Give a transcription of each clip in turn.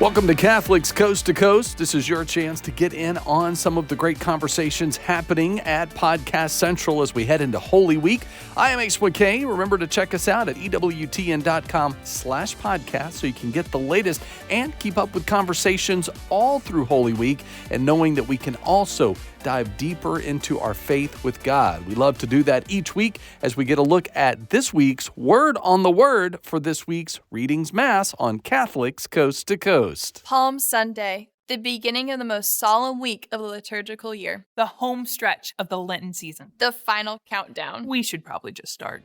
Welcome to Catholics Coast to Coast. This is your chance to get in on some of the great conversations happening at Podcast Central as we head into Holy Week. I am Ace McKay. Remember to check us out at EWTN.com/podcast so you can get the latest and keep up with conversations all through Holy Week, and knowing that we can also dive deeper into our faith with God. We love to do that each week as we get a look at this week's Word on the Word for this week's Readings Mass on Catholics Coast to Coast. Palm Sunday, the beginning of the most solemn week of the liturgical year. The home stretch of the Lenten season. The final countdown. We should probably just start.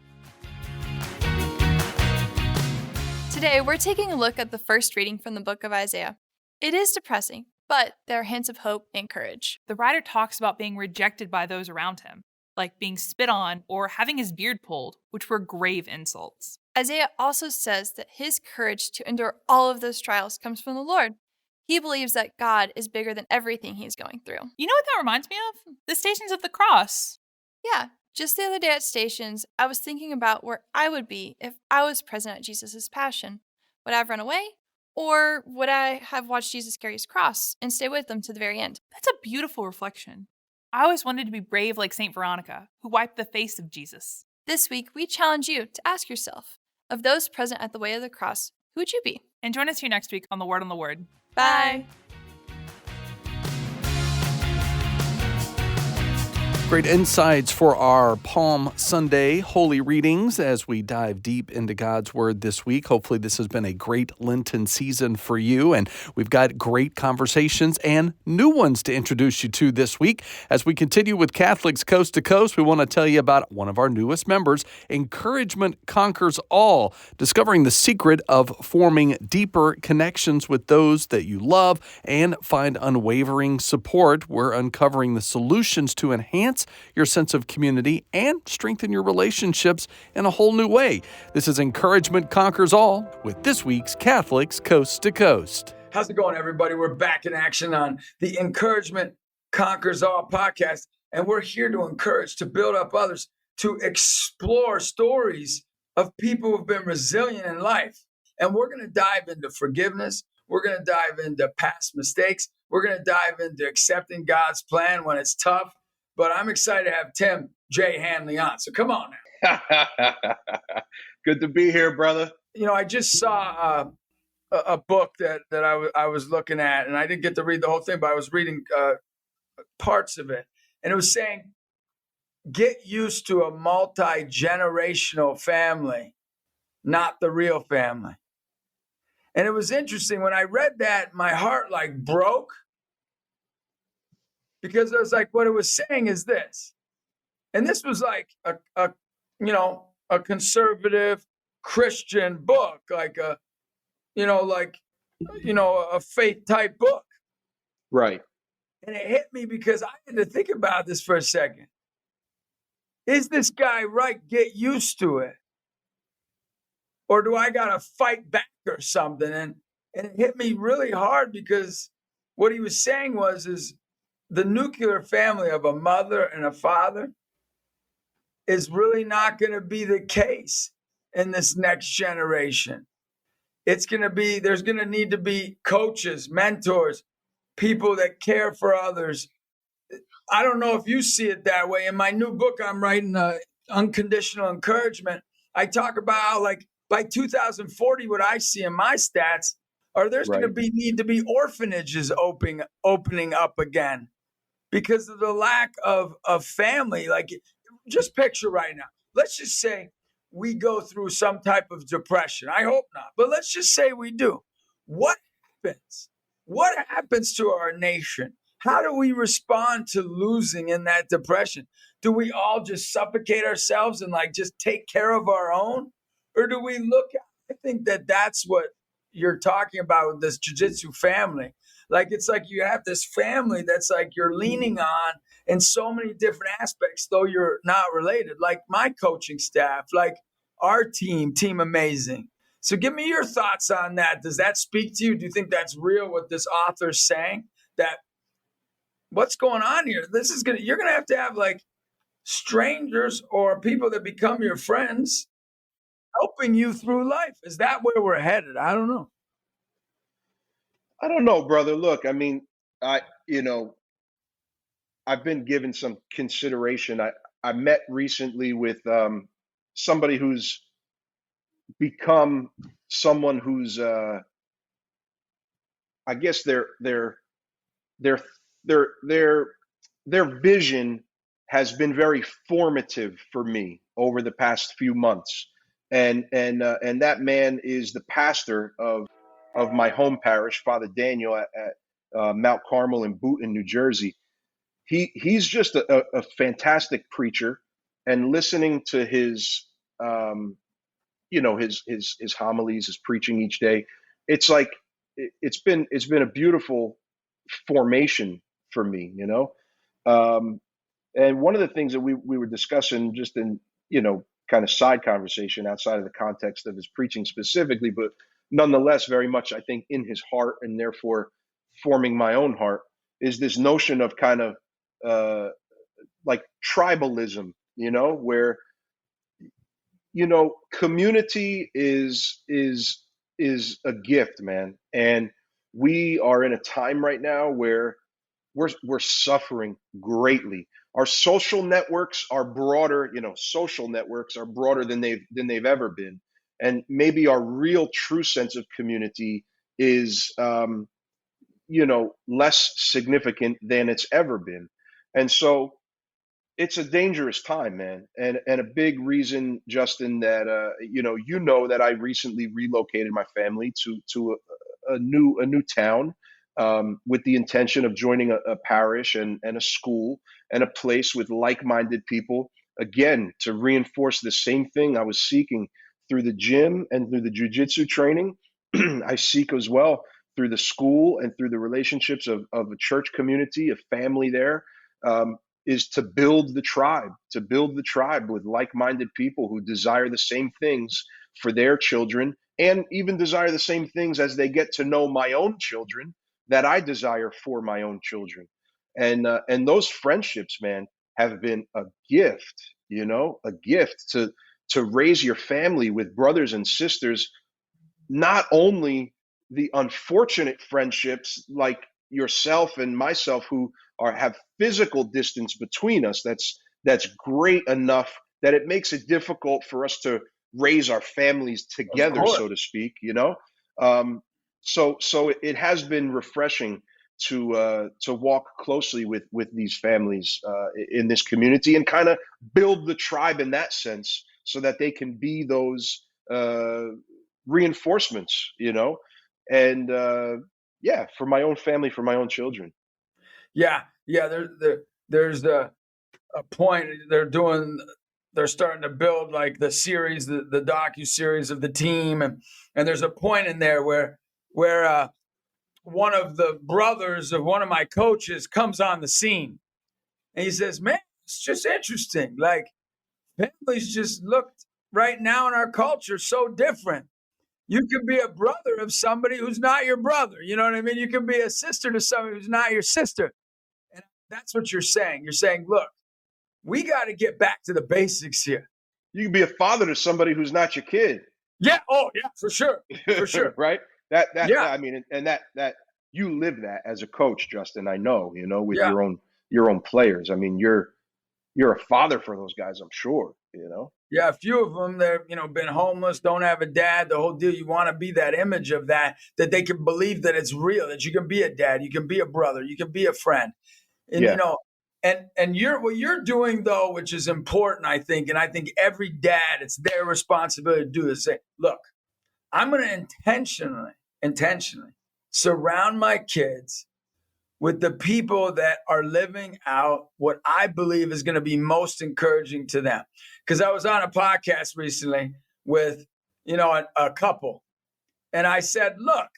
Today, we're taking a look at the first reading from the book of Isaiah. It is depressing, but there are hints of hope and courage. The writer talks about being rejected by those around him, like being spit on or having his beard pulled, which were grave insults. Isaiah also says that his courage to endure all of those trials comes from the Lord. He believes that God is bigger than everything he's going through. You know what that reminds me of? The Stations of the Cross. Yeah, just the other day at Stations, I was thinking about where I would be if I was present at Jesus' Passion. Would I have run away? Or would I have watched Jesus carry his cross and stay with them to the very end? That's a beautiful reflection. I always wanted to be brave like St. Veronica, who wiped the face of Jesus. This week, we challenge you to ask yourself, of those present at the way of the cross, who would you be? And join us here next week on The Word on the Word. Bye. Great insights for our Palm Sunday Holy Readings as we dive deep into God's Word this week. Hopefully this has been a great Lenten season for you, and we've got great conversations and new ones to introduce you to this week. As we continue with Catholics Coast to Coast, we want to tell you about one of our newest members, Encouragement Conquers All, discovering the secret of forming deeper connections with those that you love and find unwavering support. We're uncovering the solutions to enhance your sense of community and strengthen your relationships in a whole new way. This is Encouragement Conquers All with this week's Catholics Coast to Coast. How's it going, everybody? We're back in action on the Encouragement Conquers All podcast, and we're here to encourage, to build up others, to explore stories of people who've been resilient in life. And we're going to dive into forgiveness. We're going to dive into past mistakes. We're going to dive into accepting God's plan when it's tough. But I'm excited to have Tim J. Hanley on. So come on now. Good to be here, brother. You know, I just saw a book that I was looking at, and I didn't get to read the whole thing, but I was reading parts of it. And it was saying, get used to a multi-generational family, not the real family. And it was interesting. When I read that, my heart like broke. Because I was like, what it was saying is this, and this was like a conservative Christian book, like a faith type book. Right. And it hit me because I had to think about this for a second. Is this guy right? Get used to it. Or do I got to fight back or something? And it hit me really hard because what he was saying is the nuclear family of a mother and a father is really not going to be the case in this next generation. There's going to need to be coaches, mentors, people that care for others. I don't know if you see it that way. In my new book I'm writing, Unconditional Encouragement, I talk about how, like, by 2040, what I see in my stats are there's Right. going to need to be orphanages opening up again. Because of the lack of family. Like, just picture right now. Let's just say we go through some type of depression. I hope not. But let's just say we do. What happens? What happens to our nation? How do we respond to losing in that depression? Do we all just suffocate ourselves and like just take care of our own? Or do we I think that's what you're talking about with this jiu-jitsu family. Like, it's like you have this family that's like you're leaning on in so many different aspects, though you're not related. Like my coaching staff, like our team Amazing. So give me your thoughts on that. Does that speak to you? Do you think that's real what this author's saying? That what's going on here? You're going to have like strangers or people that become your friends helping you through life. Is that where we're headed? I don't know. I don't know, brother. Look, I mean, I you know, I've been given some consideration. I met recently with somebody who's become someone who's I guess their their their their vision has been very formative for me over the past few months, and that man is the pastor of my home parish, Father Daniel at Mount Carmel in Boonton, New Jersey. He's just a fantastic preacher, and listening to his his homilies, his preaching each day, it's like it's been a beautiful formation for me, um, and one of the things that we were discussing just in, kind of side conversation outside of the context of his preaching specifically, but nonetheless, very much, I think, in his heart and therefore forming my own heart, is this notion of kind of uh, like tribalism, where, community is a gift, man. And we are in a time right now where we're suffering greatly. Our social networks are broader, social networks are broader than they've ever been. And maybe our real true sense of community is less significant than it's ever been. And so it's a dangerous time, man. And a big reason, Justin, that that I recently relocated my family to a new town, with the intention of joining a parish and a school and a place with like-minded people, again, to reinforce the same thing I was seeking through the gym and through the jujitsu training. I seek as well through the school and through the relationships of a church community, a family there, um, is to build the tribe with like-minded people who desire the same things for their children, and even desire the same things as they get to know my own children that I desire for my own children. And those friendships, man, have been a gift, a gift to raise your family with brothers and sisters, not only the unfortunate friendships like yourself and myself who have physical distance between us. That's great enough that it makes it difficult for us to raise our families Of together, course. so to speak. Um, so it has been refreshing to walk closely with these families in this community and kind of build the tribe in that sense, so that they can be those reinforcements, and yeah, for my own family, for my own children. Yeah, yeah. There's a point they're starting to build like the series, the docu series of the team, and there's a point in there where one of the brothers of one of my coaches comes on the scene, and he says, "Man, it's just interesting. Like families just looked right now in our culture so different. You can be a brother of somebody who's not your brother. You know what I mean? You can be a sister to somebody who's not your sister." And that's what you're saying. You're saying, look, we got to get back to the basics here. You can be a father to somebody who's not your kid. Yeah. Oh, yeah, for sure. For sure. Right? That Yeah. I mean, and that you live that as a coach, Justin. I know, with Yeah. your own players. I mean, you're a father for those guys, I'm sure. Yeah. A few of them, they've, been homeless, don't have a dad, the whole deal. You want to be that image of that they can believe that it's real, that you can be a dad, you can be a brother, you can be a friend. And, Yeah. and what you're doing though, which is important, I think, and I think every dad, it's their responsibility to do is say, look, I'm going to intentionally surround my kids with the people that are living out what I believe is going to be most encouraging to them. Because I was on a podcast recently with, a couple, and I said, look,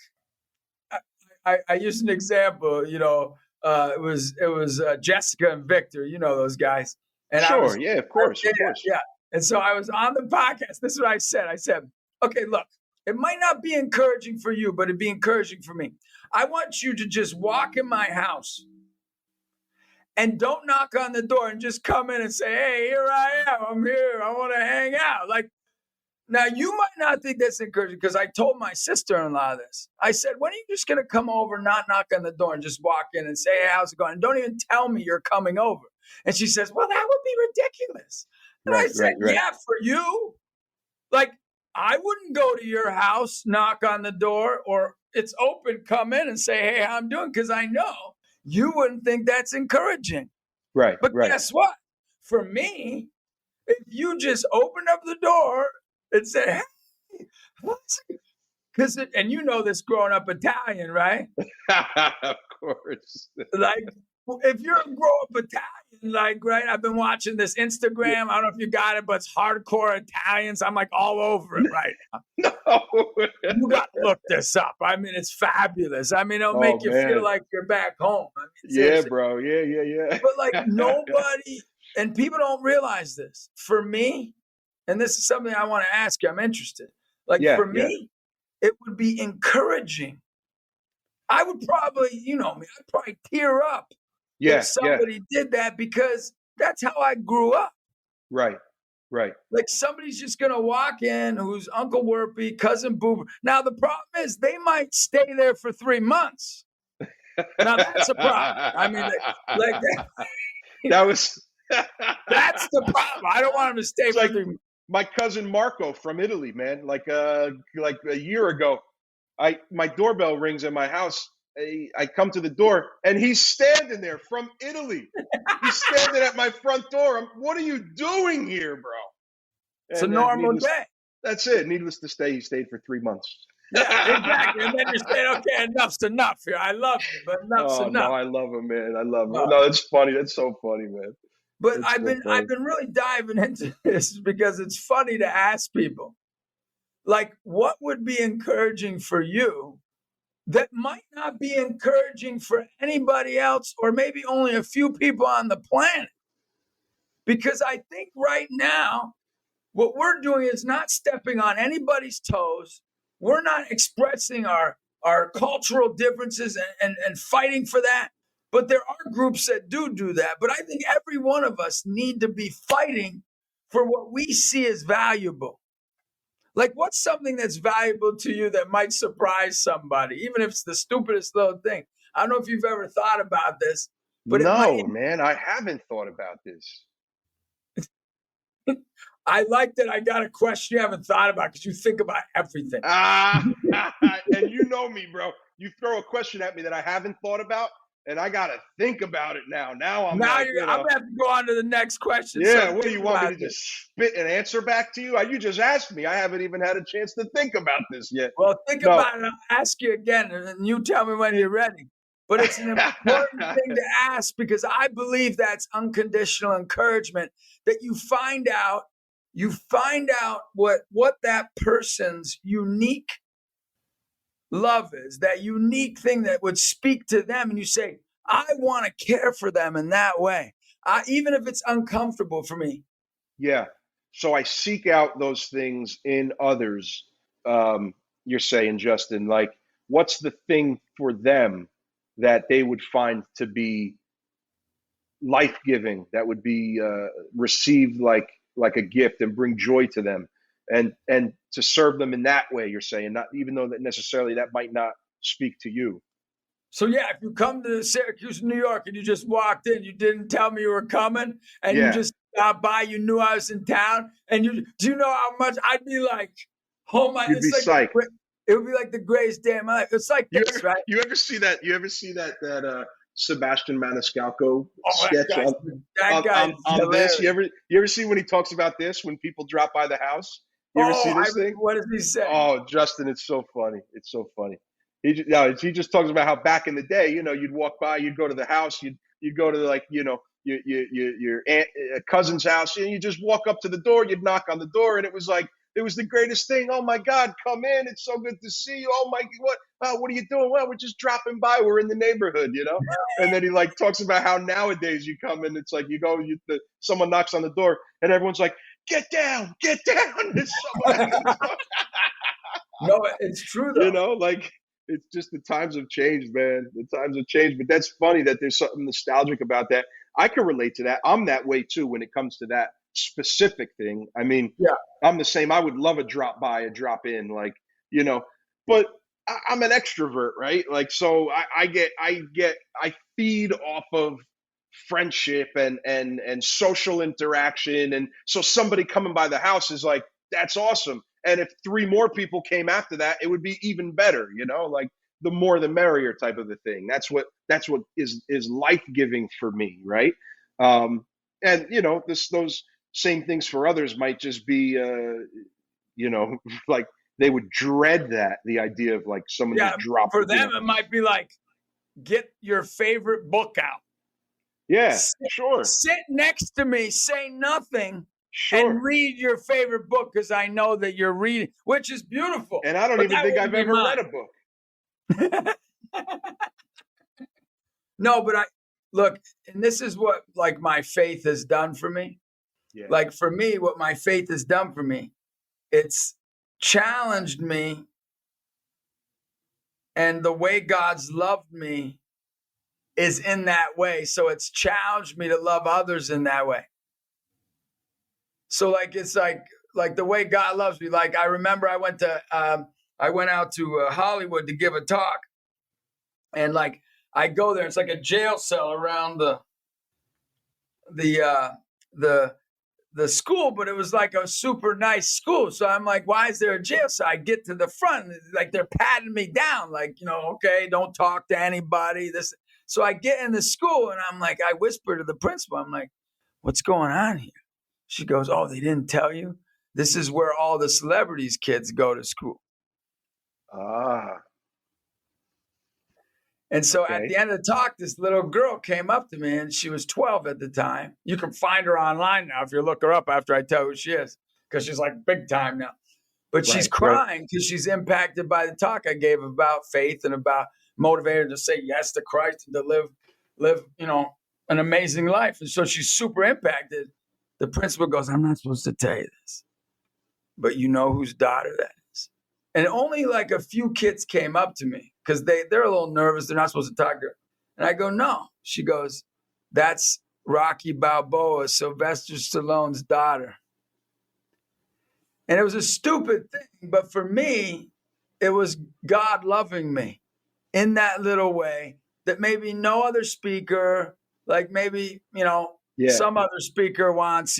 I used an example, it was Jessica and Victor, those guys. And Sure. Yeah, of course. yeah, Of course. yeah. And so I was on the podcast. This is what I said. I said, okay, look, it might not be encouraging for you, but it'd be encouraging for me. I want you to just walk in my house and don't knock on the door and just come in and say, hey, here I am. I'm here. I want to hang out. Like, Now, you might not think that's encouraging because I told my sister-in-law this. I said, when are you just going to come over, not knock on the door, and just walk in and say, hey, how's it going? And don't even tell me you're coming over. And she says, well, that would be ridiculous. And I said, yeah, for you. Like, I wouldn't go to your house, knock on the door, or it's open, come in and say, hey, how I'm doing, because I know you wouldn't think that's encouraging. Right. But guess what? For me, if you just opened up the door and said, hey, because and you know this growing up Italian, right? Of course. Like, if you're a grow-up Italian, like, right, I've been watching this Instagram. I don't know if you got it, but it's hardcore Italians. I'm like all over it right now. No. You got to look this up. I mean, it's fabulous. I mean, it'll make you feel like you're back home. I mean, seriously. Bro. Yeah. But like nobody, and people don't realize this. For me, and this is something I want to ask you, I'm interested. Like for me, it would be encouraging. I would probably, you know me, I'd probably tear up if somebody did that because that's how I grew up. Right. Like somebody's just going to walk in who's Uncle Werpy, Cousin Boober. Now, the problem is they might stay there for 3 months. Now, that's a problem. I mean, that's the problem. I don't want them to stay for 3 months. My cousin Marco from Italy, man, like a year ago, my doorbell rings at my house. I come to the door and he's standing there from Italy. He's standing at my front door. What are you doing here, bro? It's a normal day. That's it. Needless to say, he stayed for 3 months. Yeah, exactly. And then you're saying, okay, enough's enough here. I love you, but enough's enough. No, I love him, man. I love him. No, it's funny. That's so funny, man. But I've been really diving into this because it's funny to ask people, like, what would be encouraging for you that might not be encouraging for anybody else, or maybe only a few people on the planet? Because I think right now, what we're doing is not stepping on anybody's toes. We're not expressing our cultural differences and fighting for that. But there are groups that do that. But I think every one of us need to be fighting for what we see as valuable. Like, what's something that's valuable to you that might surprise somebody, even if it's the stupidest little thing? I don't know if you've ever thought about this. But man, I haven't thought about this. I like that I got a question you haven't thought about because you think about everything. And you know me, bro. You throw a question at me that I haven't thought about, and I got to think about it now. I'm going to have to go on to the next question. Yeah, what do you want me to just spit an answer back to you? You just asked me. I haven't even had a chance to think about this yet. Well, think about it. I'll ask you again, and you tell me when you're ready. But it's an important thing to ask because I believe that's unconditional encouragement, that you find out what that person's unique love is, that unique thing that would speak to them. And you say, I want to care for them in that way, even if it's uncomfortable for me. Yeah. So I seek out those things in others. You're saying, Justin, like, what's the thing for them that they would find to be life-giving, that would be received like a gift and bring joy to them, and to serve them in that way, you're saying, not even though that necessarily that might not speak to you. So yeah, if you come to Syracuse, New York, and you just walked in, you didn't tell me you were coming, and you just stopped by, you knew I was in town, and do you know how much I'd be like, oh my, you'd be psyched. It would be like the greatest day of my life. It's like this, right? You ever see that Sebastian Maniscalco sketch on this? You ever see when he talks about this when people drop by the house? You ever see this thing? What does he say? Oh, Justin, it's so funny. It's so funny. He just talks about how back in the day, you'd walk by, you'd go to the house, you'd go to your aunt, cousin's house, and you just walk up to the door, you'd knock on the door, and it was the greatest thing. Oh my God, come in! It's so good to see you. Oh my, what are you doing? Well, we're just dropping by. We're in the neighborhood, And then he talks about how nowadays you come in, it's like you go, someone knocks on the door, and everyone's like, "Get down, get down!" No, it's true though. It's just the times have changed, man. The times have changed, but that's funny that there's something nostalgic about that. I can relate to that. I'm that way too when it comes to that. specific thing. I mean, Yeah. I'm the same. I would love a drop by, a drop in, like, but I'm an extrovert, right? Like, so I feed off of friendship and social interaction. And so somebody coming by the house is like, that's awesome. And if 3 more people came after that, it would be even better, like the more the merrier type of a thing. That's what is life-giving for me, right? And those same things for others might just be like they would dread the idea of like someone just dropped. For them, it might be like, get your favorite book out. Yeah, sure. Sit next to me, say nothing, sure, and read your favorite book because I know that you're reading, which is beautiful. And I don't even think I've ever read a book. No, but look, and this is what like my faith has done for me. Yeah. Like for me, what my faith has done for me, it's challenged me, and the way God's loved me is in that way. So it's challenged me to love others in that way. So like it's like the way God loves me. Like I remember I went out to Hollywood to give a talk, and like I go there, it's like a jail cell around the school, but it was like a super nice school. So I'm like, why is there a jail cell? I get to the front, like they're patting me down, like, okay, don't talk to anybody. So I get in the school and I'm like, I whisper to the principal, I'm like, what's going on here? She goes, oh, they didn't tell you? This is where all the celebrities' kids go to school. Ah. And so at the end of the talk, this little girl came up to me, and she was 12 at the time. You can find her online now if you look her up after I tell who she is, because she's like big time now. But she's crying because she's impacted by the talk I gave about faith and about motivating her to say yes to Christ and to live, an amazing life. And so she's super impacted. The principal goes, I'm not supposed to tell you this, but you know whose daughter that is. And only like a few kids came up to me because they're a little nervous. They're not supposed to talk to her. And I go, no. She goes, that's Rocky Balboa, Sylvester Stallone's daughter. And it was a stupid thing, but for me, it was God loving me in that little way that maybe no other speaker, like maybe, some other speaker wants,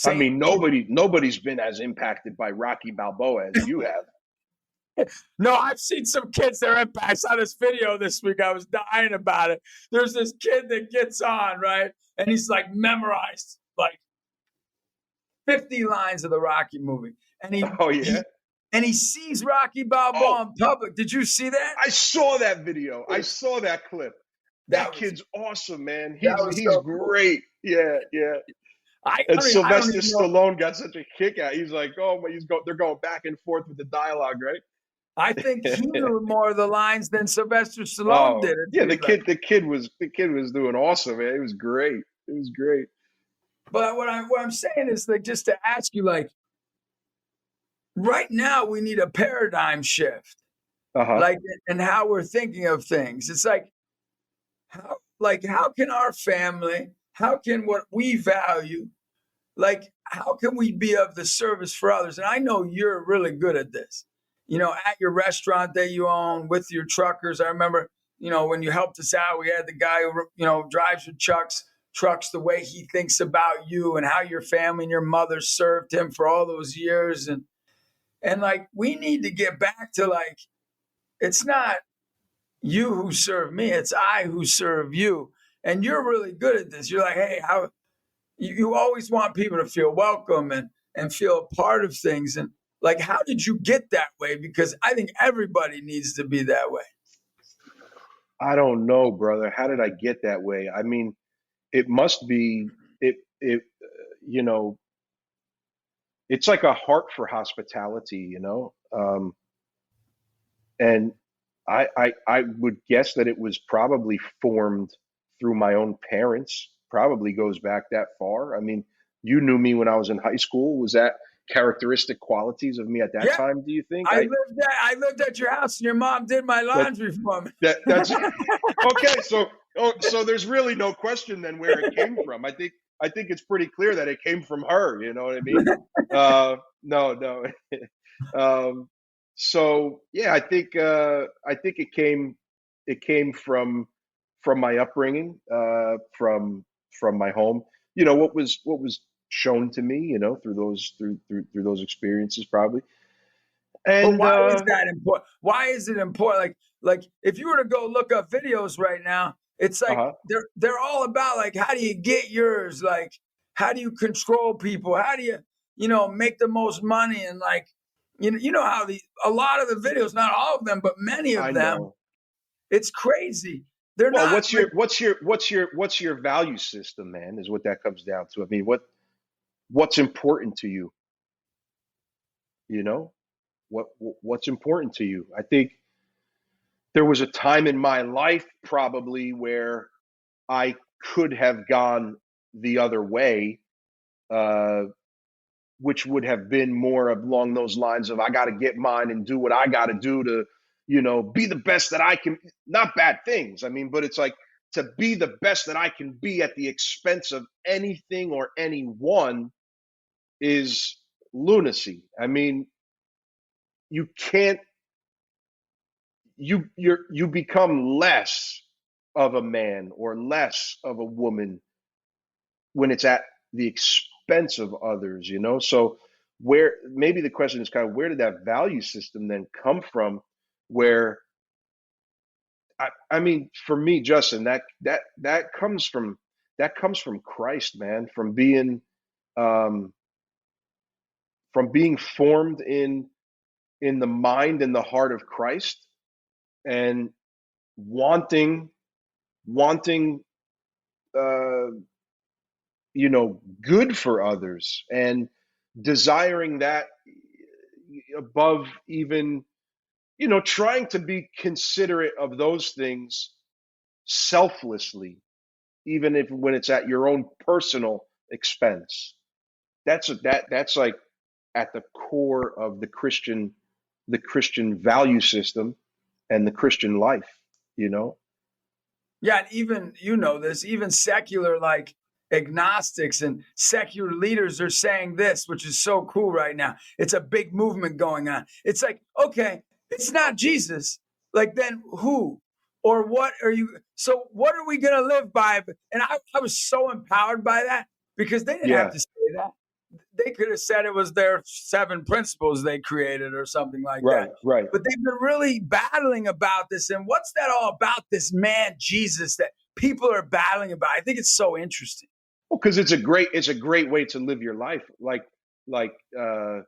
I mean, nobody's been as impacted by Rocky Balboa as you have. No, I've seen some kids that are impacted. I saw this video this week. I was dying about it. There's this kid that gets on, right? And he's like memorized like 50 lines of the Rocky movie. And he sees Rocky Balboa in public. Did you see that? I saw that video. I saw that clip. That kid's awesome, man. He's great. Yeah. And Sylvester Stallone got such a kick out. He's like, they're going back and forth with the dialogue, right? I think he knew more of the lines than Sylvester Stallone did. Yeah, the kid was doing awesome, man. It was great. But what I'm saying is like just to ask you, like, right now we need a paradigm shift, like, and how we're thinking of things. It's like, how can our family, how can what we value, like, how can we be of the service for others? And I know you're really good at this. At your restaurant that you own with your truckers. I remember, when you helped us out, we had the guy who, drives your trucks, the way he thinks about you and how your family and your mother served him for all those years. And like, we need to get back to like, it's not you who serve me, it's I who serve you. And you're really good at this. You're like, hey, how you always want people to feel welcome and feel a part of things. And like, how did you get that way? Because I think everybody needs to be that way. I don't know, brother. How did I get that way? I mean, it must be it's like a heart for hospitality, and I would guess that it was probably formed through my own parents. Probably goes back that far. I mean, you knew me when I was in high school. Was that characteristic qualities of me at that time, do you think? I lived at your house and your mom did my laundry for me. That's okay. So there's really no question then where it came from. I think I think it's pretty clear that it came from her. You know what I mean? No. um, so yeah, I think it came from my upbringing, from my home. You know what was shown to me. You know through those experiences probably. But And why is that important? Why is it important? Like if you were to go look up videos right now, it's like uh-huh. they're all about like how do you get yours? Like how do you control people? How do you make the most money? And like you know how a lot of the videos, not all of them, but many I of them, know. it's crazy. They're Well, not like what's your value system, man? Is what that comes down to. I mean, what's important to you? You know, what's important to you? I think there was a time in my life probably where I could have gone the other way, uh, which would have been more along those lines of I got to get mine and do what I got to do to, be the best that I can. Not bad things. I mean, but it's like to be the best that I can be at the expense of anything or anyone is lunacy. I mean, you can't you become less of a man or less of a woman when it's at the expense of others, so where maybe the question is kind of where did that value system then come from, where I mean for me, Justin, that comes from Christ, man, um from being formed in the mind and the heart of Christ, and wanting wanting uh, good for others, and desiring that above even, trying to be considerate of those things selflessly, even if when it's at your own personal expense. That's like at the core of the Christian value system and the Christian life, you know? Yeah, and even this, even secular like agnostics and secular leaders are saying this, which is so cool right now. It's a big movement going on. It's like, okay, it's not Jesus. Like then who? Or what are you? So what are we gonna live by? And I was so empowered by that because they didn't have Yeah, to say that. They could have said it was their 7 principles they created or something like that. right, right. But they've been really battling about this. And what's that all about, this man, Jesus, that people are battling about? I think it's so interesting. Well, because it's a great way to live your life. Like I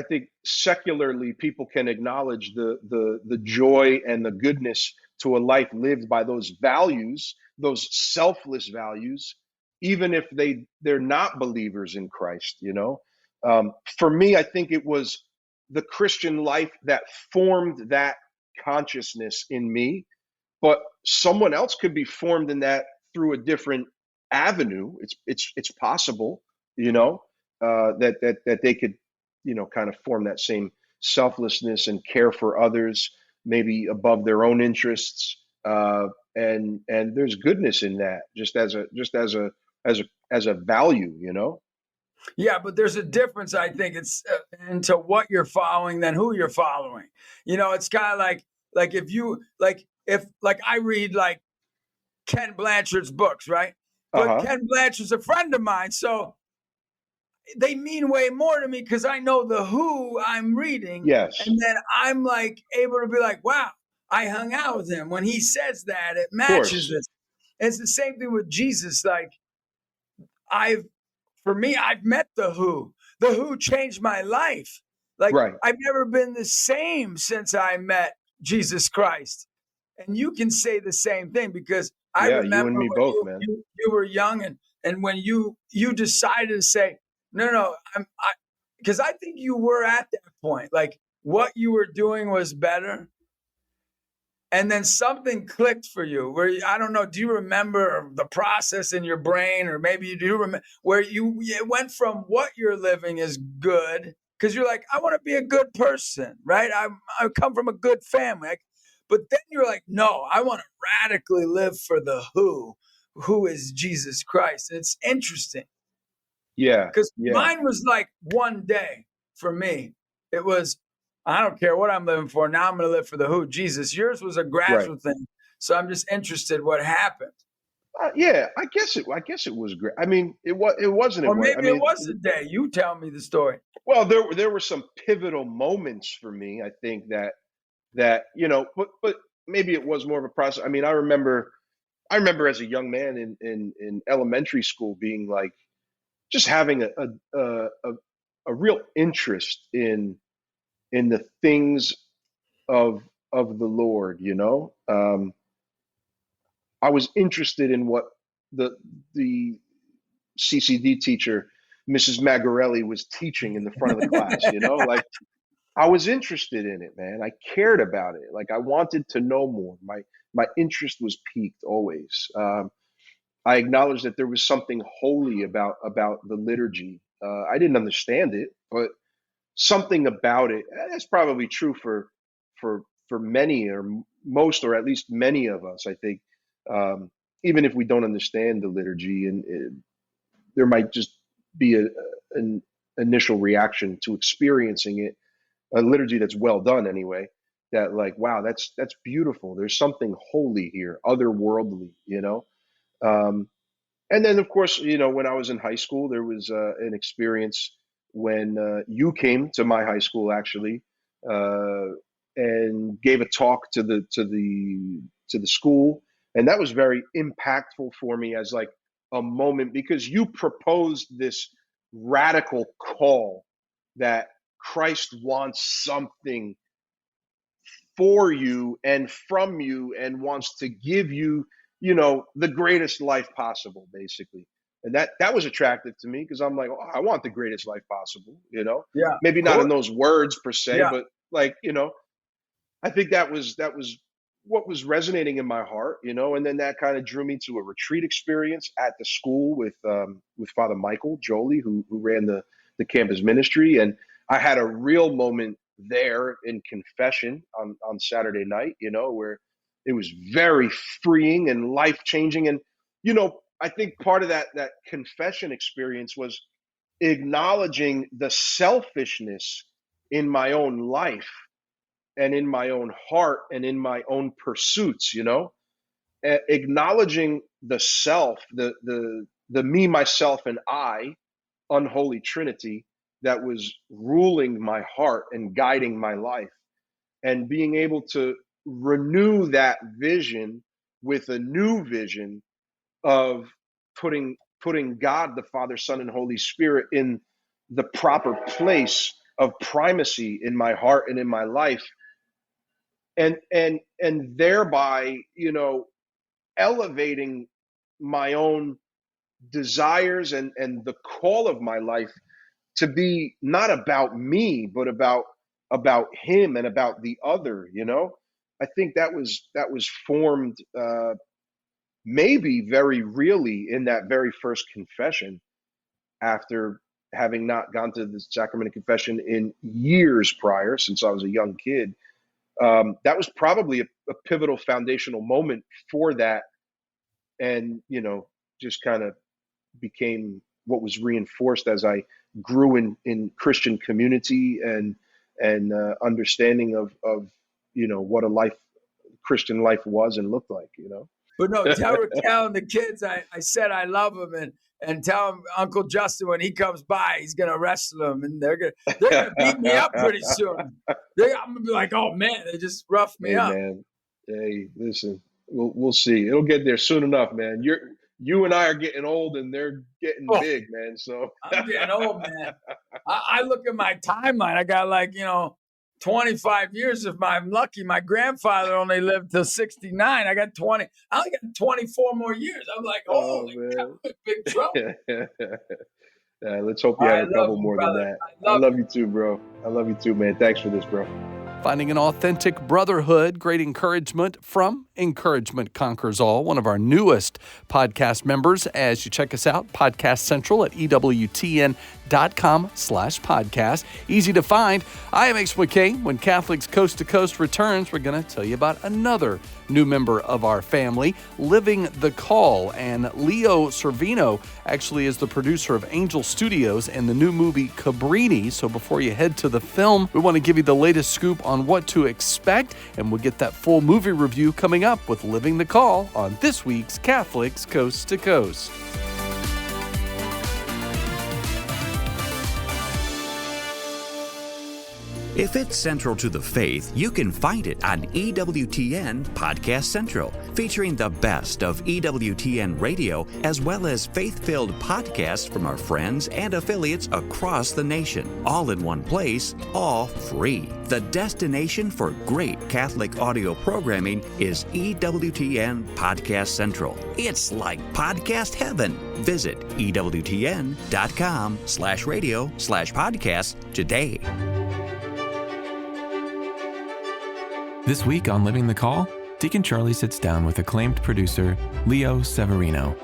think secularly people can acknowledge the joy and the goodness to a life lived by those values, those selfless values, even if they're not believers in Christ. For me, I think it was the Christian life that formed that consciousness in me, but someone else could be formed in that through a different avenue. It's possible, that they could, kind of form that same selflessness and care for others, maybe above their own interests. And there's goodness in that, as a value. Yeah, but there's a difference. I think it's into what you're following than who you're following. It's kind of like if you if I read like Ken Blanchard's books, right? Uh But huh. Ken Blanchard's a friend of mine, so they mean way more to me because I know the who I'm reading, Yes. and then I'm like able to be like, wow, I hung out with him. When he says that, it Of matches course. this. It's the same thing with Jesus. Like I've for me, I've met the who. The who changed my life. Like Right. I've never been the same since I met Jesus Christ. And you can say the same thing because I Yeah. You remember and me when both, man. you were young, and when you decided to say, no, because I think you were at that point. Like what you were doing was better. And then something clicked for you where I don't know, do you remember the process in your brain, or maybe you do remember where it went from what you're living is good because you're like, I want to be a good person, right? I come from a good family. But then you're like, no, I want to radically live for the who, who is Jesus Christ. And it's interesting Yeah. because Yeah. mine was like one day for me. It was, I don't care what I'm living for. Now I'm going to live for the who, Jesus. Yours was a gradual thing. So I'm just interested what happened. Yeah, I guess it was great. I mean, it wasn't. Or maybe I it mean, was a day. You tell me the story. well, there were some pivotal moments for me. I think that but maybe it was more of a process. I mean, I remember as a young man in elementary school being like just having a real interest in the things of the Lord. I was interested in what the CCD teacher, Mrs. Magarelli, was teaching in the front of the class. Like I was interested in it, man. I cared about it. Like I wanted to know more. My interest was piqued always. I acknowledged that there was something holy about the liturgy. I didn't understand it, but something about it. That's probably true for many or most, or at least many of us. I think, even if we don't understand the liturgy, and there might just be an initial reaction to experiencing it, a liturgy that's well done anyway. That like, wow, that's beautiful. There's something holy here, otherworldly. Um, and then, of course, when I was in high school, there was an experience when you came to my high school actually, uh, and gave a talk to the school, and that was very impactful for me as like a moment because you proposed this radical call that Christ wants something for you and from you and wants to give you the greatest life possible, basically. And that was attractive to me because I'm like, oh, I want the greatest life possible. Yeah, Maybe of not in course. those words per se, Yeah. but like, I think that was what was resonating in my heart. And then that kind of drew me to a retreat experience at the school with Father Michael Jolie, who ran the campus ministry. And I had a real moment there in confession on Saturday night, where it was very freeing and life changing. And, I think part of that confession experience was acknowledging the selfishness in my own life and in my own heart and in my own pursuits, acknowledging the self, the me, myself, and I unholy trinity that was ruling my heart and guiding my life, and being able to renew that vision with a new vision of putting God the Father, Son, and Holy Spirit in the proper place of primacy in my heart and in my life, and thereby elevating my own desires and the call of my life to be not about me but about him and about the other. I think that was formed, maybe very really, in that very first confession, after having not gone to the sacrament of confession in years prior, since I was a young kid. That was probably a pivotal foundational moment for that, and just kind of became what was reinforced as I grew in Christian community and understanding of what a life, Christian life, was and looked like. But no, tell the kids I said I love them, and tell them Uncle Justin, when he comes by, he's gonna wrestle them, and they're gonna beat me up pretty soon. I'm gonna be like, oh man, they just roughed me Hey up. man, hey, listen, we'll see. It'll get there soon enough, man. You and I are getting old, and they're getting big, man. So I'm getting old, man. I look at my timeline. I got 25 years. If I'm lucky, my grandfather only lived till 69. I got 20. I only got 24 more years. I'm like, holy cow, big trouble. Let's hope you have a couple more than that. I love you too, bro. I love you too, man. Thanks for this, bro. Finding an authentic brotherhood, great encouragement from Encouragement Conquers All, one of our newest podcast members, as you check us out, Podcast Central at EWTN.com/podcast. Easy to find. I am Ace McKay. When Catholics Coast to Coast returns, we're going to tell you about another new member of our family, Living the Call. And Leo Servino actually is the producer of Angel Studios and the new movie Cabrini. So before you head to the film, we want to give you the latest scoop on what to expect, and we'll get that full movie review coming up with Living the Call on this week's Catholics Coast to Coast. If it's central to the faith, you can find it on EWTN Podcast Central, featuring the best of EWTN radio, as well as faith-filled podcasts from our friends and affiliates across the nation, all in one place, all free. The destination for great Catholic audio programming is EWTN Podcast Central. It's like podcast heaven. Visit EWTN.com/radio/podcast today. This week on Living the Call, Deacon Charlie sits down with acclaimed producer Leo Severino.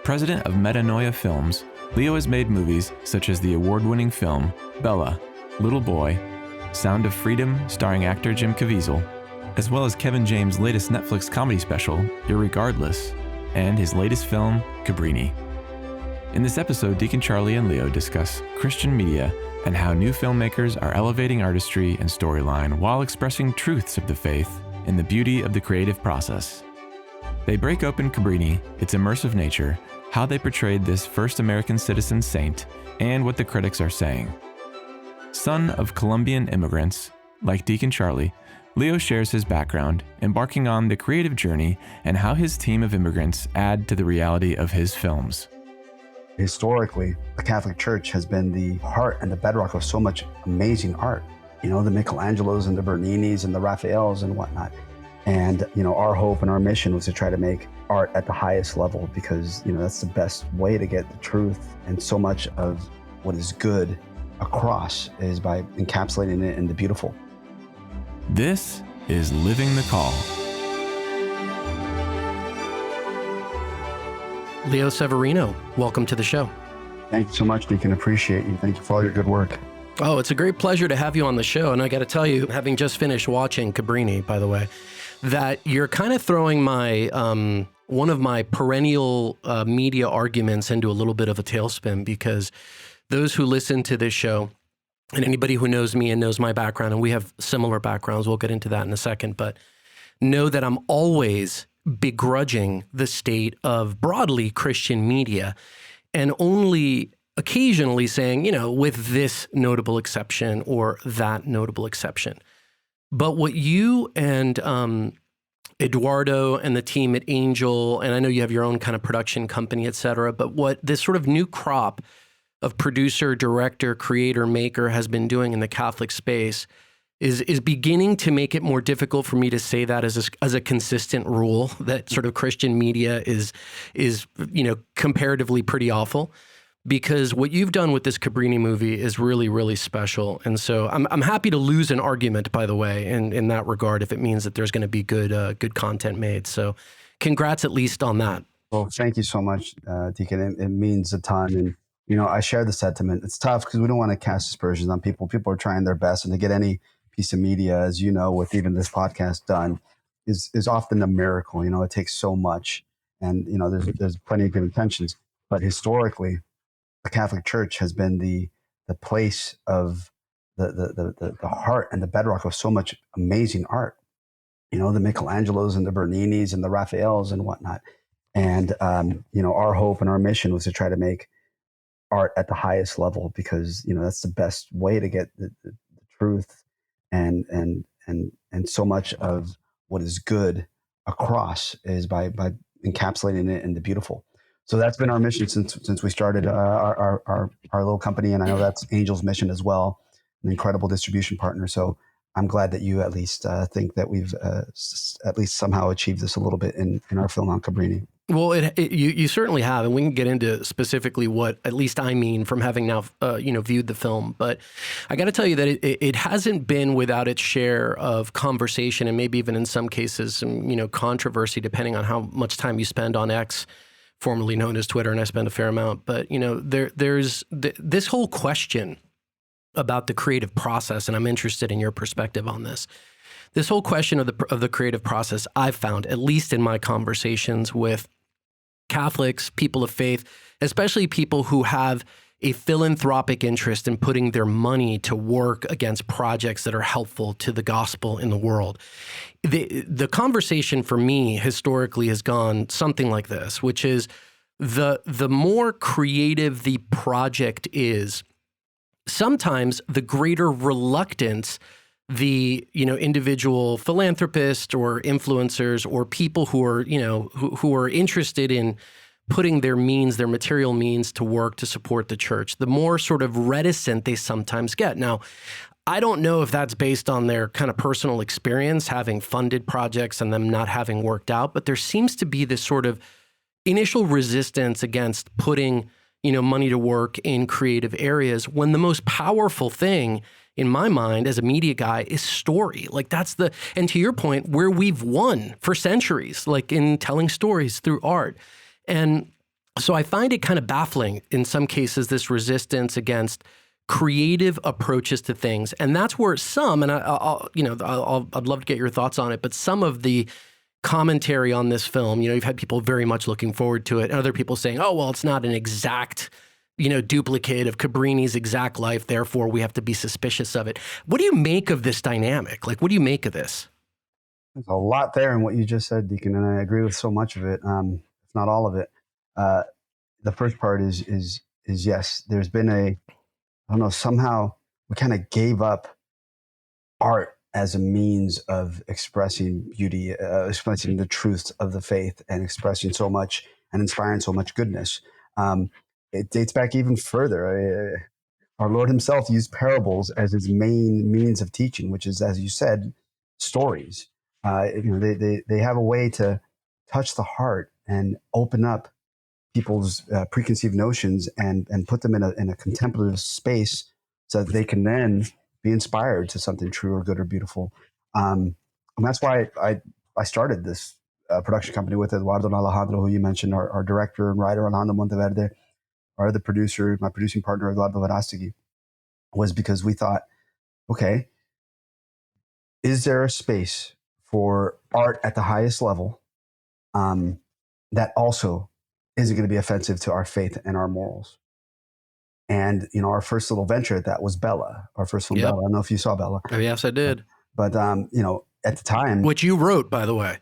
President of Metanoia Films, Leo has made movies such as the award-winning film Bella, Little Boy, Sound of Freedom starring actor Jim Caviezel, as well as Kevin James' latest Netflix comedy special, Irregardless, and his latest film, Cabrini. In this episode, Deacon Charlie and Leo discuss Christian media and how new filmmakers are elevating artistry and storyline while expressing truths of the faith in the beauty of the creative process. They break open Cabrini, its immersive nature, how they portrayed this first American citizen saint, and what the critics are saying. Son of Colombian immigrants, like Deacon Charlie, Leo shares his background, embarking on the creative journey and how his team of immigrants add to the reality of his films. Historically, the Catholic Church has been the heart and the bedrock of so much amazing art. You know, the Michelangelos and the Berninis and the Raphaels and whatnot. And, you know, our hope and our mission was to try to make art at the highest level because, you know, that's the best way to get the truth. And so much of what is good across is by encapsulating it in the beautiful. This is Living the Call. Leo Severino, welcome to the show. Thank you so much, Deacon. Appreciate you. Thank you for all your good work. Oh, it's a great pleasure to have you on the show. And I got to tell you, having just finished watching Cabrini, by the way, that you're kind of throwing my one of my perennial media arguments into a little bit of a tailspin, because those who listen to this show and anybody who knows me and knows my background, and we have similar backgrounds, we'll get into that in a second, but know that I'm always begrudging the state of broadly Christian media and only occasionally saying, you know, with this notable exception or that notable exception. But what you and Eduardo and the team at Angel, and I know you have your own kind of production company, et cetera, but what this sort of new crop of producer, director, creator, maker has been doing in the Catholic space is beginning to make it more difficult for me to say that as a consistent rule, that sort of Christian media is you know, comparatively pretty awful, because what you've done with this Cabrini movie is really, really special. And so I'm happy to lose an argument, by the way, in that regard, if it means that there's going to be good content made. So congrats at least on that. Well, thank you so much, Deacon. It means a ton. And, you know, I share the sentiment. It's tough because we don't want to cast aspersions on people. People are trying their best, and to get any piece of media, as you know, with even this podcast done, is often a miracle. You know, it takes so much, and you know, there's plenty of good intentions. But historically, the Catholic Church has been the place of the heart and the bedrock of so much amazing art. You know, the Michelangelos and the Berninis and the Raphaels and whatnot. And you know, our hope and our mission was to try to make art at the highest level because, you know, that's the best way to get the truth and so much of what is good across is by encapsulating it in the beautiful. So that's been our mission since we started our little company, and I know that's Angel's mission as well, an incredible distribution partner. So I'm glad that you at least think that we've at least somehow achieved this a little bit in our film on Cabrini. Well, you certainly have, and we can get into specifically what at least I mean from having now viewed the film. But I got to tell you that it hasn't been without its share of conversation and maybe even in some cases some controversy, depending on how much time you spend on X, formerly known as Twitter, and I spend a fair amount. But there's this whole question about the creative process, and I'm interested in your perspective on this. This whole question of the creative process, I've found, at least in my conversations with Catholics, people of faith, especially people who have a philanthropic interest in putting their money to work against projects that are helpful to the gospel in the world. The conversation for me historically has gone something like this, which is the more creative the project is, sometimes the greater reluctance the individual philanthropist or influencers or people who are who are interested in putting their material means to work to support the church, the more sort of reticent they sometimes get. Now, I don't know if that's based on their kind of personal experience having funded projects and them not having worked out, but there seems to be this sort of initial resistance against putting money to work in creative areas, when the most powerful thing in my mind as a media guy is story. Like and to your point, where we've won for centuries, like in telling stories through art. And so I find it kind of baffling in some cases, this resistance against creative approaches to things. And that's where some, and I'd love to get your thoughts on it, but some of the commentary on this film, you've had people very much looking forward to it, and other people saying, oh, well, it's not an exact duplicate of Cabrini's exact life, therefore we have to be suspicious of it. What do you make of this dynamic? Like, what do you make of this? There's a lot there in what you just said, Deacon, and I agree with so much of it, if not all of it. The first part is yes, there's been somehow we kind of gave up art as a means of expressing beauty, expressing the truths of the faith, and expressing so much and inspiring so much goodness. It dates back even further. Our Lord himself used parables as his main means of teaching, which is, as you said, stories. They have a way to touch the heart and open up people's preconceived notions and put them in a contemplative space so that they can then be inspired to something true or good or beautiful. And that's why I started this production company with Eduardo and Alejandro, who you mentioned, our director and writer, Alejandro Monteverde, our other producer, my producing partner, Eduardo Verástegui, was because we thought, okay, is there a space for art at the highest level that also isn't going to be offensive to our faith and our morals? And, our first little venture at that was Bella, our first film, Bella. I don't know if you saw Bella. Oh, yes, I did. But at the time. Which you wrote, by the way.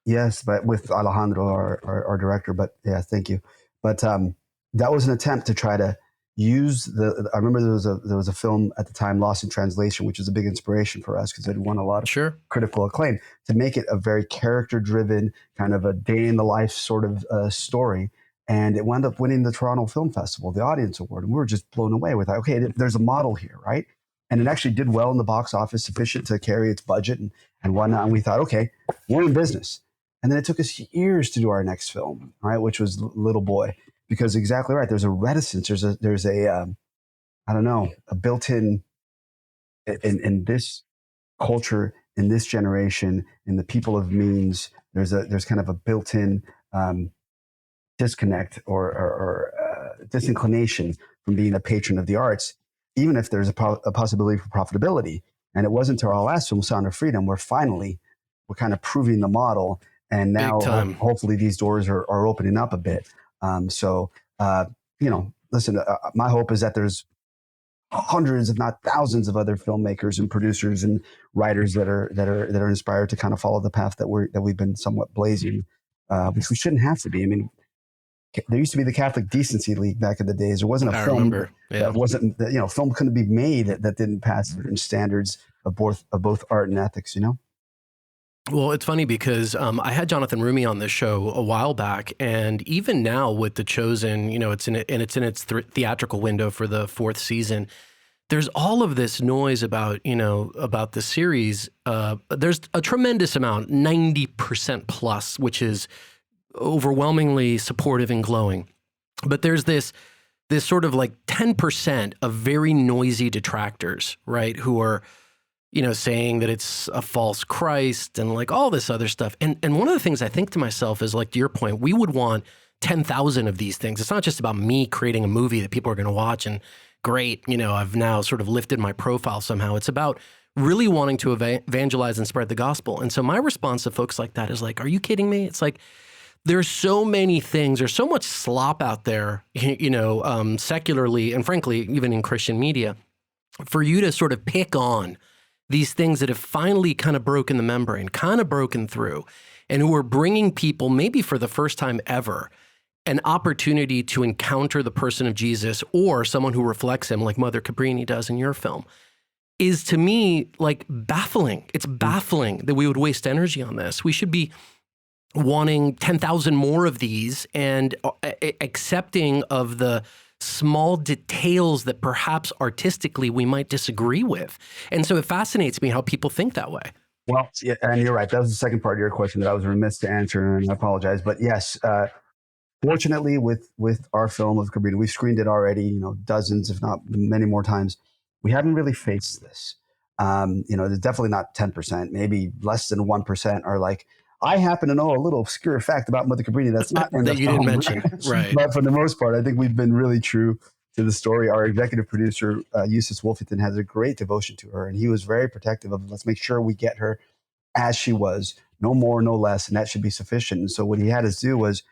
Yes, but with Alejandro, our director. But yeah, thank you. But that was an attempt to try to use I remember there was a film at the time, Lost in Translation, which was a big inspiration for us because it won a lot of critical acclaim, to make it a very character-driven, kind of a day in the life sort of story. And it wound up winning the Toronto Film Festival, the Audience Award. And we were just blown away with, okay, there's a model here, right? And it actually did well in the box office, sufficient to carry its budget and whatnot. And we thought, okay, we're in business. And then it took us years to do our next film, right, which was Little Boy. Because exactly right, there's a reticence, there's a built-in in this culture, in this generation, in the people of means, there's kind of a built-in disconnect or disinclination from being a patron of the arts, even if there's a possibility for profitability. And it wasn't until our last film, Sound of Freedom, where finally we're kind of proving the model, and now hopefully these doors are opening up a bit. Listen, my hope is that there's hundreds, if not thousands, of other filmmakers and producers and writers that are inspired to kind of follow the path that we've been somewhat blazing, which we shouldn't have to be. I mean, there used to be the Catholic Decency League back in the days. There wasn't a film that wasn't, film couldn't be made that didn't pass certain standards of both art and ethics, Well, it's funny because I had Jonathan Rumi on this show a while back, and even now with The Chosen, it's in its theatrical window for the 4th season. There's all of this noise about the series. There's a tremendous amount, 90% plus, which is overwhelmingly supportive and glowing. But there's this sort of like 10% of very noisy detractors, right? Who are, saying that it's a false Christ and like all this other stuff. And one of the things I think to myself is, like, to your point, we would want 10,000 of these things. It's not just about me creating a movie that people are going to watch and great, I've now sort of lifted my profile somehow. It's about really wanting to evangelize and spread the gospel. And so my response to folks like that is like, are you kidding me? It's like, there's so many things, there's so much slop out there, secularly and frankly, even in Christian media, for you to sort of pick on these things that have finally kind of broken the membrane, kind of broken through, and who are bringing people, maybe for the first time ever, an opportunity to encounter the person of Jesus or someone who reflects him, like Mother Cabrini does in your film, is to me like baffling. It's baffling that we would waste energy on this. We should be wanting 10,000 more of these and accepting of the small details that perhaps artistically we might disagree with. And so it fascinates me how people think that way. Well, yeah, and you're right. That was the second part of your question that I was remiss to answer, and I apologize. But yes, fortunately, with our film of Cabrini, we've screened it already, dozens, if not many more times. We haven't really faced this. There's definitely not 10%, maybe less than 1% are like, I happen to know a little obscure fact about Mother Cabrini that's not in that the you film, didn't mention, right? But for the most part, I think we've been really true to the story. Our executive producer, Eustace Wolfington, has a great devotion to her, and he was very protective of, let's make sure we get her as she was, no more, no less, and that should be sufficient. And so what he had us do was,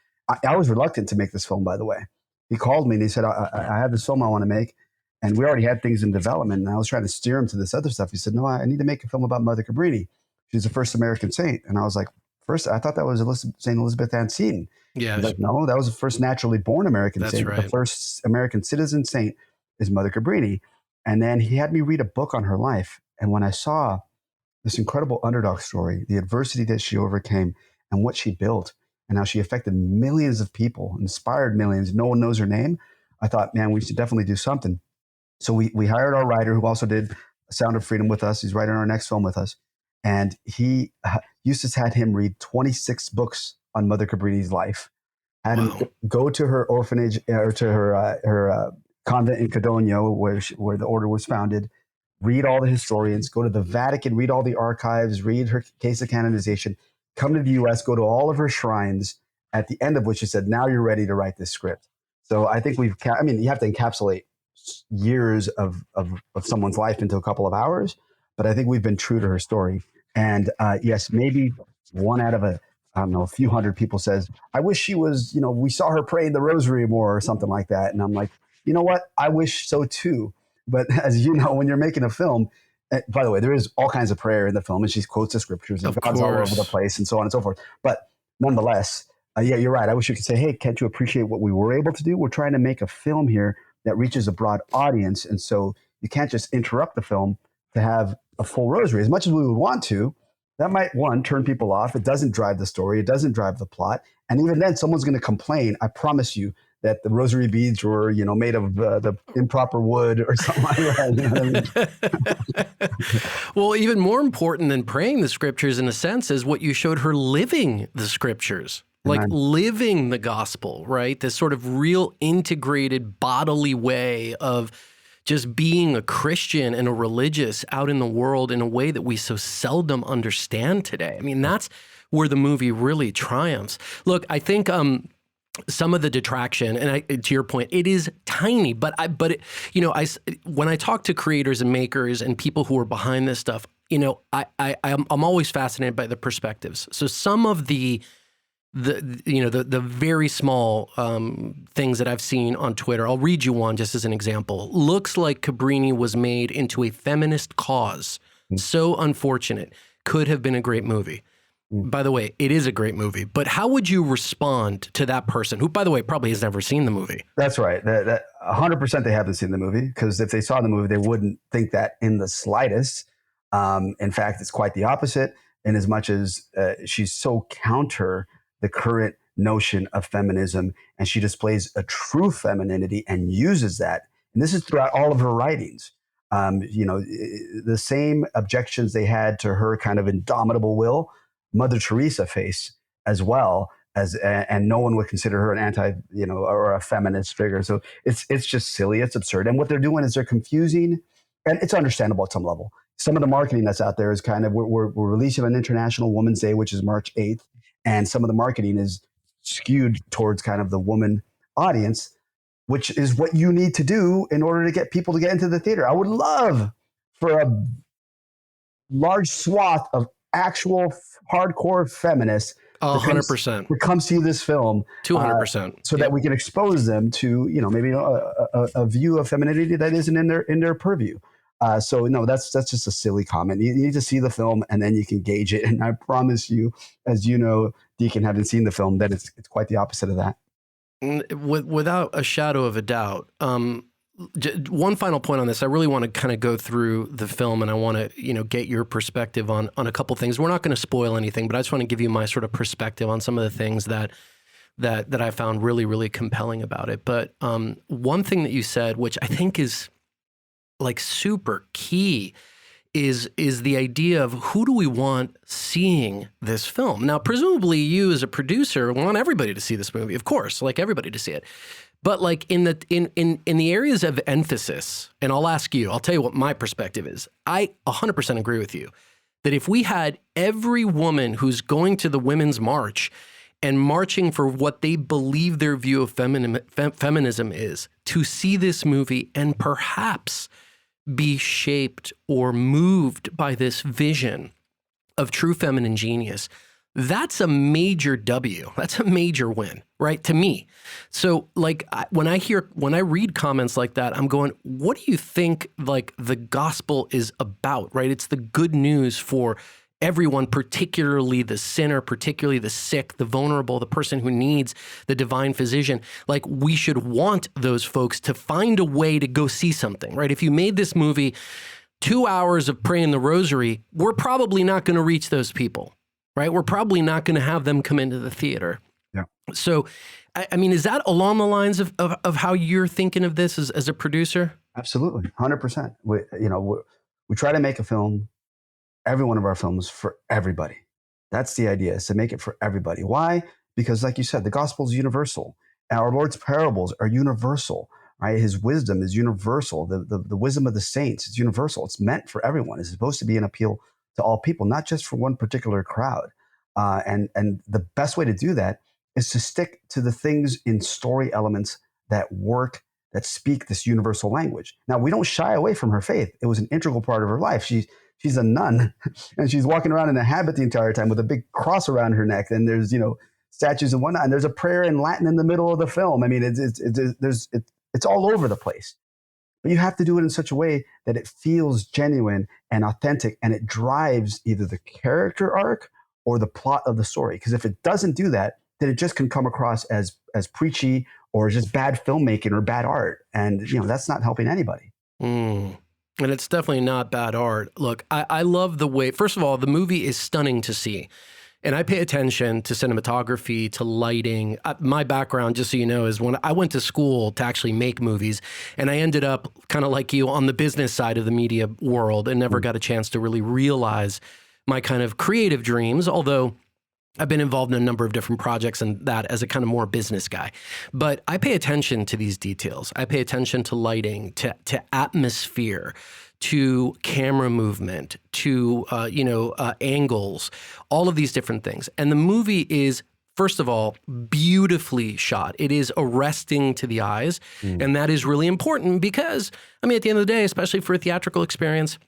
I was reluctant to make this film, by the way. He called me and he said, I have this film I want to make, and we already had things in development, and I was trying to steer him to this other stuff. He said, no, I need to make a film about Mother Cabrini. She's the first American saint. And I was like, first, I thought that was St. Elizabeth Ann Seton. Yeah. He's like, no, that was the first naturally born American saint. Right. The first American citizen saint is Mother Cabrini. And then he had me read a book on her life. And when I saw this incredible underdog story, the adversity that she overcame and what she built and how she affected millions of people, inspired millions, no one knows her name, I thought, man, we should definitely do something. So we hired our writer who also did Sound of Freedom with us. He's writing our next film with us. And Eustace had him read 26 books on Mother Cabrini's life, had him go to her orphanage or to her convent in Codogno, where the order was founded, read all the historians, go to the Vatican, read all the archives, read her case of canonization, come to the U.S., go to all of her shrines, at the end of which she said, now you're ready to write this script. So I think you have to encapsulate years of someone's life into a couple of hours, but I think we've been true to her story. And yes, maybe one out of a few hundred people says, I wish she was, we saw her praying the rosary more or something like that. And I'm like, you know what? I wish so too. But as you know, when you're making a film, by the way, there is all kinds of prayer in the film, and she quotes the scriptures, and God's all over the place, and so on and so forth. But nonetheless, yeah, you're right. I wish you could say, hey, can't you appreciate what we were able to do? We're trying to make a film here that reaches a broad audience, and so you can't just interrupt the film to have a full rosary. As much as we would want to, that might, one, turn people off. It doesn't drive the story. It doesn't drive the plot. And even then, someone's going to complain, I promise you, that the rosary beads were, made of the improper wood or something like that. You know what I mean? Well, even more important than praying the scriptures, in a sense, is what you showed her living the scriptures, like living the gospel, right? This sort of real integrated bodily way of just being a Christian and a religious out in the world in a way that we so seldom understand today. I mean, that's where the movie really triumphs. Look, I think some of the detraction, and to your point, it is tiny, but when I talk to creators and makers and people who are behind this stuff, I'm always fascinated by the perspectives. So some of the very small things that I've seen on Twitter, I'll read you one just as an example. Looks like Cabrini was made into a feminist cause. So unfortunate. Could have been a great movie. By the way, it is a great movie, but how would you respond to that person who, by the way, probably has never seen the movie? That's right. That 100% they haven't seen the movie, because if they saw the movie, they wouldn't think that in the slightest. In fact, it's quite the opposite, in as much as she's so counter the current notion of feminism, and she displays a true femininity and uses that. And this is throughout all of her writings. The same objections they had to her kind of indomitable will, Mother Teresa faced as well. and no one would consider her an anti, or a feminist figure. So it's just silly. It's absurd. And what they're doing is they're confusing, and it's understandable at some level. Some of the marketing that's out there is kind of, we're releasing an International Women's Day, which is March 8th. And some of the marketing is skewed towards kind of the woman audience, which is what you need to do in order to get people to get into the theater. I would love for a large swath of actual hardcore feminists 100% to come see this film 200% so that we can expose them to maybe a view of femininity that isn't in their purview. So no, that's just a silly comment. You need to see the film and then you can gauge it. And I promise you, as you know, Deacon, having seen the film, that it's quite the opposite of that. Without a shadow of a doubt. One final point on this. I really want to kind of go through the film, and I want to, get your perspective on a couple things. We're not going to spoil anything, but I just want to give you my sort of perspective on some of the things that I found really, really compelling about it. But one thing that you said, which I think is like super key, is the idea of who do we want seeing this film? Now, presumably you as a producer want everybody to see this movie, of course, like everybody to see it. But like in the areas of emphasis, and I'll tell you what my perspective is. I 100% agree with you that if we had every woman who's going to the Women's March and marching for what they believe their view of feminism is, to see this movie and perhaps be shaped or moved by this vision of true feminine genius, that's a major W. That's a major win, right? To me. So like when I read comments like that, I'm going, what do you think like the gospel is about, right? It's the good news for everyone, particularly the sinner, particularly the sick, the vulnerable, the person who needs the divine physician. Like we should want those folks to find a way to go see something, right? If you made this movie 2 hours of praying the rosary, we're probably not going to reach those people, right? We're probably not going to have them come into the theater. Yeah. So, I mean, is that along the lines of how you're thinking of this as a producer? Absolutely. 100%. We try to make a film, every one of our films, for everybody. That's the idea, is to make it for everybody. Why? Because like you said, the gospel is universal. Our Lord's parables are universal, right? His wisdom is universal. The wisdom of the saints is universal. It's meant for everyone. It's supposed to be an appeal to all people, not just for one particular crowd. And the best way to do that is to stick to the things in story elements that work, that speak this universal language. Now, we don't shy away from her faith. It was an integral part of her life. She's a nun, and she's walking around in a habit the entire time with a big cross around her neck. And there's, statues and whatnot. And there's a prayer in Latin in the middle of the film. I mean, it's all over the place. But you have to do it in such a way that it feels genuine and authentic, and it drives either the character arc or the plot of the story. Because if it doesn't do that, then it just can come across as preachy or just bad filmmaking or bad art. And, that's not helping anybody. And it's definitely not bad art. Look, I love the way, first of all, the movie is stunning to see. And I pay attention to cinematography, to lighting. My background, just so you know, is when I went to school to actually make movies, and I ended up kind of like you on the business side of the media world and never got a chance to really realize my kind of creative dreams, although I've been involved in a number of different projects and that as a kind of more business guy. But I pay attention to these details. I pay attention to lighting, to atmosphere, to camera movement, to angles, all of these different things. And the movie is, first of all, beautifully shot. It is arresting to the eyes. And that is really important because, at the end of the day, especially for a theatrical experience,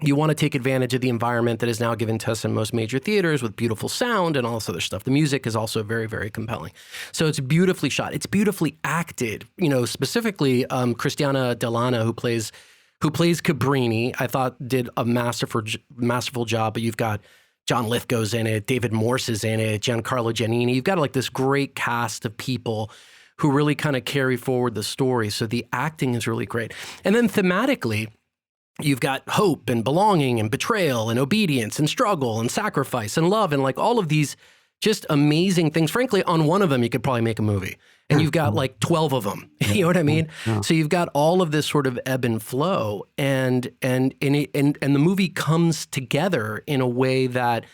you want to take advantage of the environment that is now given to us in most major theaters with beautiful sound and all this other stuff. The music is also very, very compelling. So it's beautifully shot. It's beautifully acted. Specifically, Christiana Delana, who plays Cabrini, I thought did a masterful job. But you've got John Lithgow's in it, David Morse is in it, Giancarlo Giannini. You've got like this great cast of people who really kind of carry forward the story. So the acting is really great. And then thematically, you've got hope and belonging and betrayal and obedience and struggle and sacrifice and love and like all of these just amazing things. Frankly, on one of them, you could probably make a movie. And you've got like 12 of them. You know what I mean? Yeah. So you've got all of this sort of ebb and flow, and the movie comes together in a way that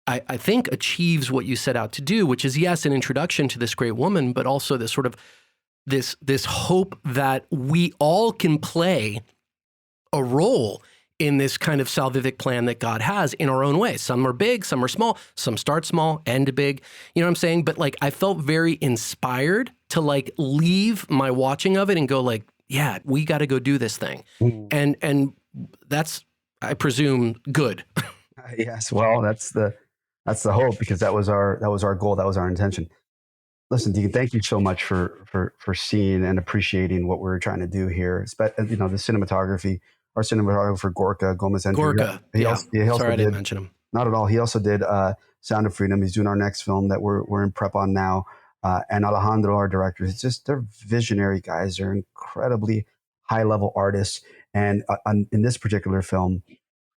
I think achieves what you set out to do, which is, yes, an introduction to this great woman, but also this sort of this hope that we all can play a role in this kind of salvific plan that God has in our own way. Some are big, some are small, some start small, end big. You know what I'm saying? But like, I felt very inspired to like leave my watching of it and go like, yeah, we got to go do this thing. And that's, I presume, good. Yes. Well, that's the hope, because that was our goal. That was our intention. Listen, Deacon, thank you so much for seeing and appreciating what we're trying to do here. You know, the cinematography. Our cinematographer Gorka Gomez. Gorka. He also Sorry, I didn't did, mention him. Not at all. He also did Sound of Freedom. He's doing our next film that we're in prep on now. And Alejandro, our director, they're visionary guys. They're incredibly high level artists. And in this particular film,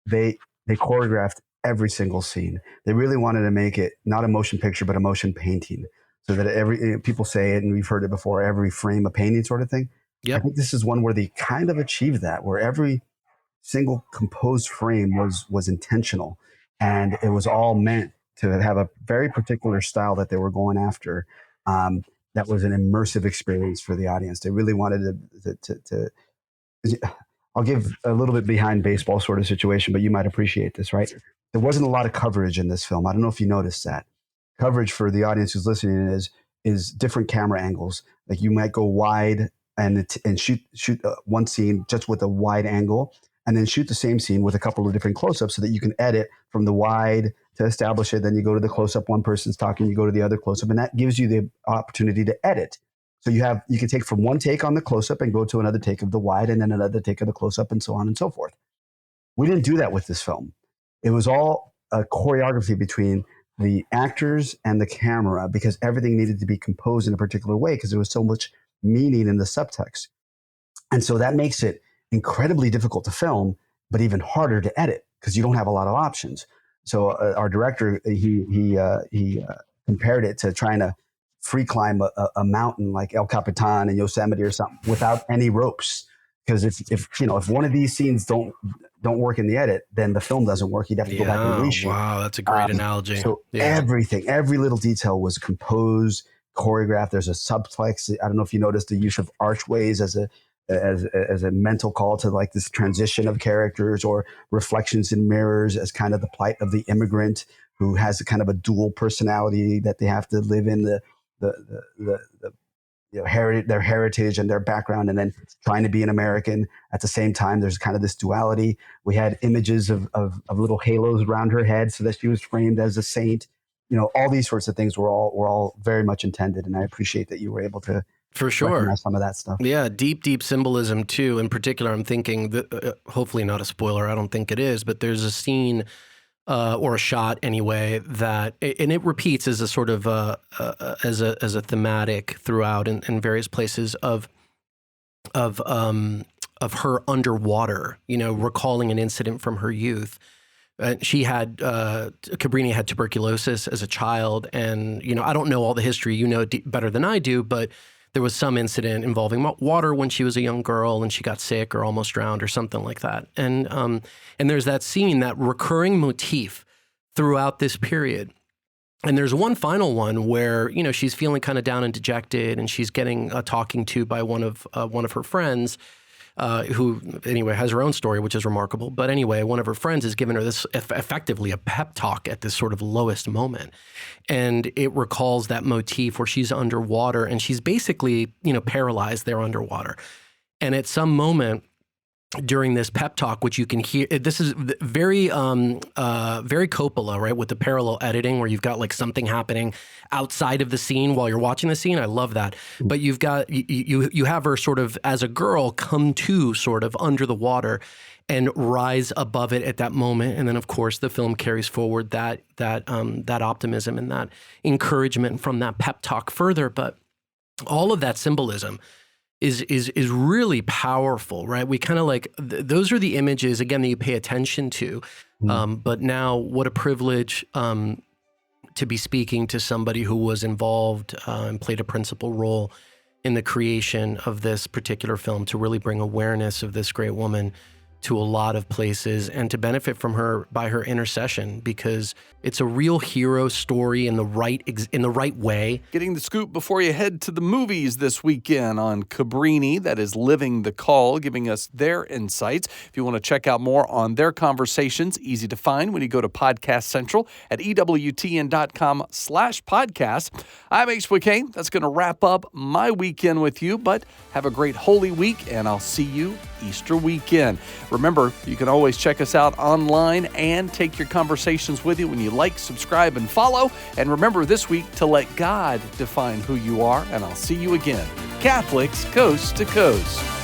they choreographed every single scene. They really wanted to make it not a motion picture, but a motion painting. So that people say it, and we've heard it before, every frame a painting sort of thing. Yep. I think this is one where they kind of achieved that, where every single composed frame was intentional, and it was all meant to have a very particular style that they were going after. That was an immersive experience for the audience. They really wanted to I'll give a little bit behind baseball sort of situation, but you might appreciate this, right? There wasn't a lot of coverage in this film. I don't know if you noticed that. Coverage for the audience who's listening is different camera angles. Like you might go wide and shoot one scene just with a wide angle, and then shoot the same scene with a couple of different close-ups so that you can edit from the wide to establish it. Then you go to the close-up, one person's talking, you go to the other close-up, and that gives you the opportunity to edit. So you can take from one take on the close-up and go to another take of the wide, and then another take of the close-up, and so on and so forth. We didn't do that with this film. It was all a choreography between the actors and the camera, because everything needed to be composed in a particular way because there was so much meaning in the subtext. And so that makes it incredibly difficult to film, but even harder to edit because you don't have a lot of options. So our director, he compared it to trying to free climb a mountain like El Capitan in Yosemite or something without any ropes. Because if one of these scenes don't work in the edit, then the film doesn't work. You'd have to go back and reshoot. Wow, that's a great analogy. So everything, every little detail was composed, choreographed. There's a subtext. I don't know if you noticed the use of archways as a mental call to like this transition of characters, or reflections in mirrors as kind of the plight of the immigrant who has a kind of a dual personality that they have to live in the their heritage and their background, and then trying to be an American at the same time. There's kind of this duality. We had images of little halos around her head so that she was framed as a saint. You know, all these sorts of things were all very much intended, and I appreciate that you were able to for sure recognize some of that stuff. Yeah, deep symbolism too. In particular, I'm thinking that hopefully not a spoiler. I don't think it is, but there's a scene. Or a shot anyway that, and it repeats as a sort of as a thematic throughout in various places of her underwater, you know, recalling an incident from her youth. She had Cabrini had tuberculosis as a child, and you know, I don't know all the history, you know better than I do, but there was some incident involving water when she was a young girl and she got sick or almost drowned or something like that. And there's that scene, that recurring motif throughout this period. And there's one final one where, you know, she's feeling kind of down and dejected, and she's getting talking to by one of her friends, who anyway has her own story, which is remarkable. But anyway, one of her friends has given her this effectively a pep talk at this sort of lowest moment. And it recalls that motif where she's underwater and she's basically, you know, paralyzed there underwater. And at some moment during this pep talk, which you can hear, this is very Coppola, right? With the parallel editing where you've got like something happening outside of the scene while you're watching the scene. I love that. But you've got, you have her sort of as a girl come to sort of under the water and rise above it at that moment. And then of course the film carries forward that optimism and that encouragement from that pep talk further. But all of that symbolism is really powerful, right? We kind of like, those are the images, again, that you pay attention to. But now what a privilege to be speaking to somebody who was involved and played a principal role in the creation of this particular film, to really bring awareness of this great woman to a lot of places and to benefit from her by her intercession, because it's a real hero story in the right way. Getting the scoop before you head to the movies this weekend on Cabrini, that is Living the Call, giving us their insights. If you want to check out more on their conversations, easy to find when you go to Podcast Central at EWTN.com/podcast. I'm Ace McKay. That's going to wrap up my weekend with you, but have a great Holy Week, and I'll see you Easter weekend. Remember, you can always check us out online and take your conversations with you when you like, subscribe, and follow. And remember this week to let God define who you are, and I'll see you again. Catholics Coast to Coast.